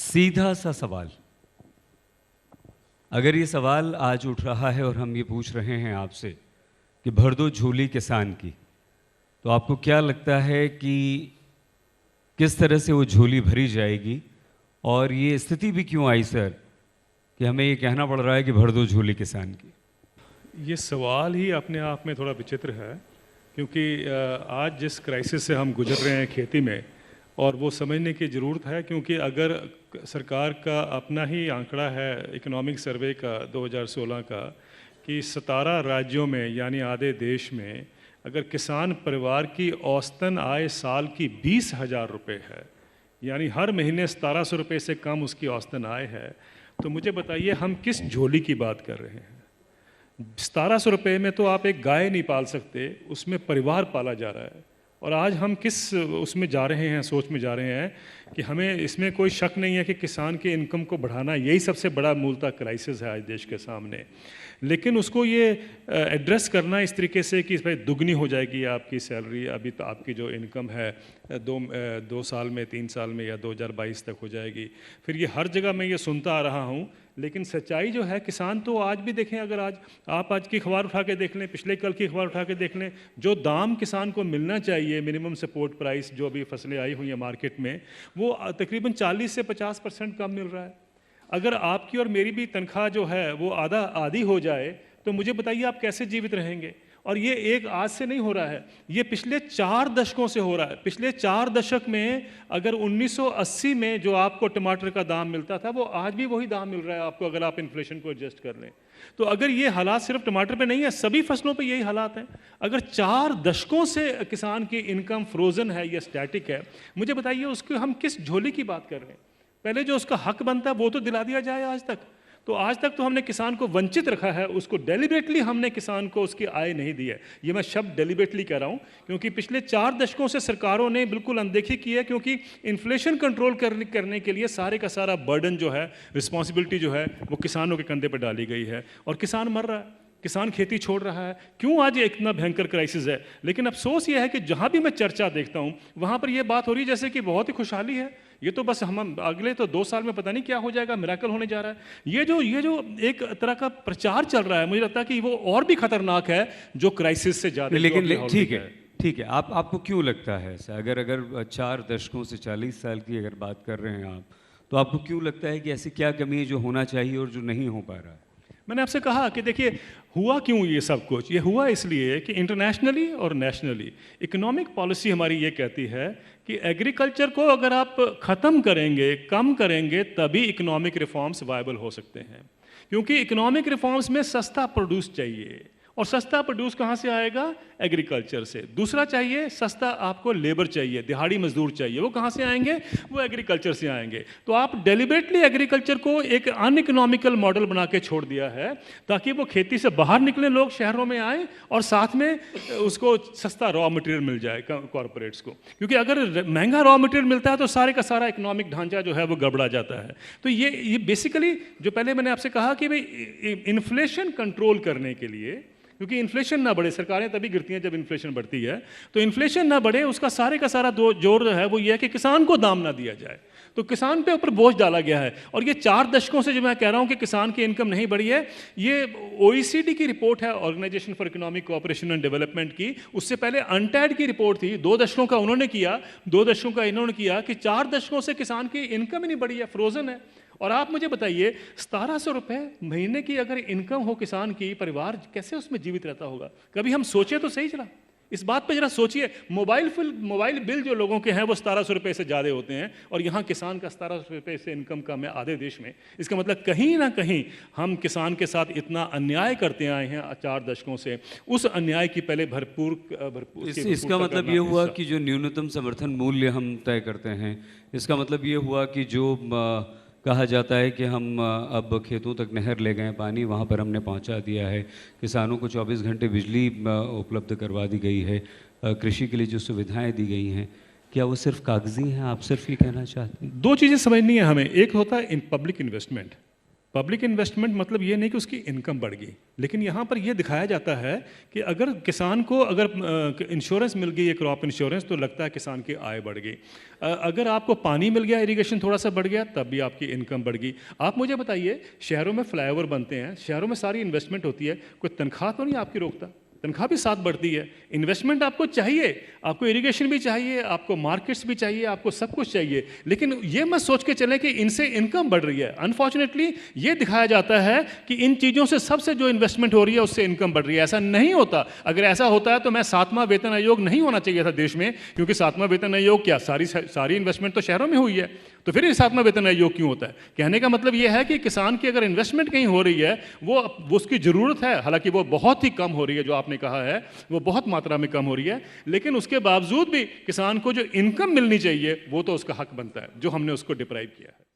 सीधा सा सवाल, अगर ये सवाल आज उठ रहा है और हम ये पूछ रहे हैं आपसे कि भर दो झोली किसान की, तो आपको क्या लगता है कि किस तरह से वो झोली भरी जाएगी? और ये स्थिति भी क्यों आई सर कि हमें ये कहना पड़ रहा है कि भर दो झोली किसान की? ये सवाल ही अपने आप में थोड़ा विचित्र है, क्योंकि आज जिस क्राइसिस से हम गुजर रहे हैं खेती में, और वो समझने की ज़रूरत है, क्योंकि अगर सरकार का अपना ही आंकड़ा है इकोनॉमिक सर्वे का 2016 का कि 17 राज्यों में यानी आधे देश में अगर किसान परिवार की औसतन आय साल की 20,000 रुपये है, यानी हर महीने 1700 रुपये से कम उसकी औसतन आय है, तो मुझे बताइए हम किस झोली की बात कर रहे हैं? 1700 रुपये में तो आप एक गाय नहीं पाल सकते, उसमें परिवार पाला जा रहा है। और आज हम किस उसमें जा रहे हैं, सोच में जा रहे हैं कि हमें इसमें कोई शक नहीं है कि किसान के इनकम को बढ़ाना यही सबसे बड़ा मूलतः क्राइसिस है आज देश के सामने। लेकिन उसको ये एड्रेस करना इस तरीके से कि भाई दुगनी हो जाएगी आपकी सैलरी, अभी तो आपकी जो इनकम है दो साल में, 3 साल में या 2022 तक हो जाएगी। फिर ये हर जगह मैं ये सुनता आ रहा हूँ, लेकिन सच्चाई जो है किसान तो आज भी देखें, अगर आज की अखबार उठा के देख लें, पिछले कल की अखबार उठा के देख लें, जो दाम किसान को मिलना चाहिए मिनिमम सपोर्ट प्राइस, जो अभी फसलें आई हुई हैं मार्केट में, वो तकरीबन 40 से 50% कम मिल रहा है। अगर आपकी और मेरी भी तनख्वाह जो है वो आधी हो जाए तो मुझे बताइए आप कैसे जीवित रहेंगे? और ये एक आज से नहीं हो रहा है, ये पिछले 4 दशकों से हो रहा है। पिछले 4 दशक में अगर 1980 में जो आपको टमाटर का दाम मिलता था वो आज भी वही दाम मिल रहा है आपको, अगर आप इन्फ्लेशन को एडजस्ट कर लें। तो अगर ये हालात सिर्फ टमाटर पे नहीं है, सभी फसलों पे यही हालात हैं। अगर 4 दशकों से किसान की इनकम फ्रोजन है या स्टैटिक है, मुझे बताइए उसको हम किस झोली की बात कर रहे हैं? पहले जो उसका हक बनता है वो तो दिला दिया जाए। आज तक तो हमने किसान को वंचित रखा है, उसको डेलिबरेटली हमने किसान को उसकी आय नहीं दी है। ये मैं शब्द डेलिबरेटली कह रहा हूँ क्योंकि पिछले 4 दशकों से सरकारों ने बिल्कुल अनदेखी की है, क्योंकि इन्फ्लेशन कंट्रोल करने के लिए सारे का सारा बर्डन जो है, रिस्पॉन्सिबिलिटी जो है, वो किसानों के कंधे पर डाली गई है और किसान मर रहा है, किसान खेती छोड़ रहा है। क्यों आज ये इतना भयंकर क्राइसिस है? लेकिन अफसोस ये है कि जहाँ भी मैं चर्चा देखता हूँ वहाँ पर ये बात हो रही है जैसे कि बहुत ही खुशहाली है, ये तो बस हम अगले तो 2 साल में पता नहीं क्या हो जाएगा, मिरेकल होने जा रहा है। ये जो एक तरह का प्रचार चल रहा है, मुझे लगता है कि वो और भी खतरनाक है जो क्राइसिस से ज़्यादा। लेकिन ठीक है, आपको क्यों लगता है ऐसा? अगर 4 दशकों से 40 साल की अगर बात कर रहे हैं आप, तो आपको क्यों लगता है कि ऐसी क्या कमी है जो होना चाहिए और जो नहीं हो पा रहा है? मैंने आपसे कहा कि देखिए हुआ क्यों ये सब कुछ। ये हुआ इसलिए कि इंटरनेशनली और नेशनली इकोनॉमिक पॉलिसी हमारी ये कहती है कि एग्रीकल्चर को अगर आप ख़त्म करेंगे, कम करेंगे, तभी इकोनॉमिक रिफॉर्म्स वायबल हो सकते हैं। क्योंकि इकोनॉमिक रिफॉर्म्स में सस्ता प्रोड्यूस चाहिए, और सस्ता प्रोड्यूस कहाँ से आएगा? एग्रीकल्चर से। दूसरा चाहिए सस्ता, आपको लेबर चाहिए, दिहाड़ी मजदूर चाहिए, वो कहाँ से आएंगे? वो एग्रीकल्चर से आएंगे। तो आप डेलिबरेटली एग्रीकल्चर को एक अनइकोनॉमिकल मॉडल बना के छोड़ दिया है ताकि वो खेती से बाहर निकले, लोग शहरों में आए और साथ में उसको सस्ता रॉ मटेरियल मिल जाए कॉरपोरेट्स को। क्योंकि अगर महंगा रॉ मटेरियल मिलता है तो सारे का सारा इकोनॉमिक ढांचा जो है वो गड़बड़ा जाता है। तो ये बेसिकली जो पहले मैंने आपसे कहा कि भाई इन्फ्लेशन कंट्रोल करने के लिए, क्योंकि इन्फ्लेशन ना बढ़े, सरकारें तभी गिरती हैं जब इन्फ्लेशन बढ़ती है, तो इन्फ्लेशन ना बढ़े उसका सारे का सारा जोर है वो ये है कि किसान को दाम ना दिया जाए। तो किसान पे ऊपर बोझ डाला गया है। और ये 4 दशकों से जो मैं कह रहा हूँ कि किसान की इनकम नहीं बढ़ी है, ये OECD की रिपोर्ट है, organisation for economic cooperation and development की। उससे पहले अनटैड की रिपोर्ट थी, 2 दशकों का उन्होंने किया, 2 दशकों का इन्होंने किया कि 4 दशकों से किसान की इनकम ही नहीं बढ़ी है, फ्रोजन है। और आप मुझे बताइए 1700 रुपये महीने की अगर इनकम हो किसान की, परिवार कैसे उसमें जीवित रहता होगा? कभी हम सोचे तो सही चला, इस बात पे जरा सोचिए। मोबाइल बिल जो लोगों के हैं वो 1700 रुपये से ज़्यादा होते हैं, और यहाँ किसान का 1700 रुपये से इनकम कम है आधे देश में। इसका मतलब कहीं ना कहीं हम किसान के साथ इतना अन्याय करते आए हैं 4 दशकों से। उस अन्याय की पहले भरपूर इसका मतलब ये हुआ कि जो न्यूनतम समर्थन मूल्य हम तय करते हैं, इसका मतलब ये हुआ कि जो कहा जाता है कि हम अब खेतों तक नहर ले गए, पानी वहाँ पर हमने पहुँचा दिया है, किसानों को 24 घंटे बिजली उपलब्ध करवा दी गई है, कृषि के लिए जो सुविधाएं दी गई हैं, क्या वो सिर्फ कागजी हैं? आप सिर्फ ये कहना चाहते हैं? 2 चीज़ें समझनी है हमें। एक होता है in public investment, public investment मतलब ये नहीं कि उसकी इनकम बढ़ गई, लेकिन यहाँ पर ये दिखाया जाता है कि अगर किसान को अगर इंश्योरेंस मिल गई है, क्रॉप इंश्योरेंस, तो लगता है किसान की आय बढ़ गई। अगर आपको पानी मिल गया, इरिगेशन थोड़ा सा बढ़ गया, तब भी आपकी इनकम बढ़ गई। आप मुझे बताइए, शहरों में फ्लाईओवर बनते हैं, शहरों में सारी इन्वेस्टमेंट होती है, कोई तनख्वाह तो नहीं आपकी रोकता, तनख्वाह भी साथ बढ़ती है। इन्वेस्टमेंट आपको चाहिए, आपको इरिगेशन भी चाहिए, आपको मार्केट्स भी चाहिए, आपको सब कुछ चाहिए, लेकिन ये मत सोच के चलें कि इनसे इनकम बढ़ रही है। अनफॉर्चुनेटली ये दिखाया जाता है कि इन चीज़ों से सबसे जो इन्वेस्टमेंट हो रही है उससे इनकम बढ़ रही है। ऐसा नहीं होता। अगर ऐसा होता है तो मैं 7वां वेतन आयोग नहीं होना चाहिए था देश में, क्योंकि 7वां वेतन आयोग क्या, सारी इन्वेस्टमेंट तो शहरों में हुई है, तो फिर 7वां वेतन आयोग क्यों होता है? कहने का मतलब ये है कि किसान की अगर इन्वेस्टमेंट कहीं हो रही है, वो उसकी ज़रूरत है, हालांकि वो बहुत ही कम हो रही है, जो आपने कहा है वो बहुत मात्रा में कम हो रही है, लेकिन उसके बावजूद भी किसान को जो इनकम मिलनी चाहिए वो तो उसका हक बनता है, जो हमने उसको डिप्राइव किया है।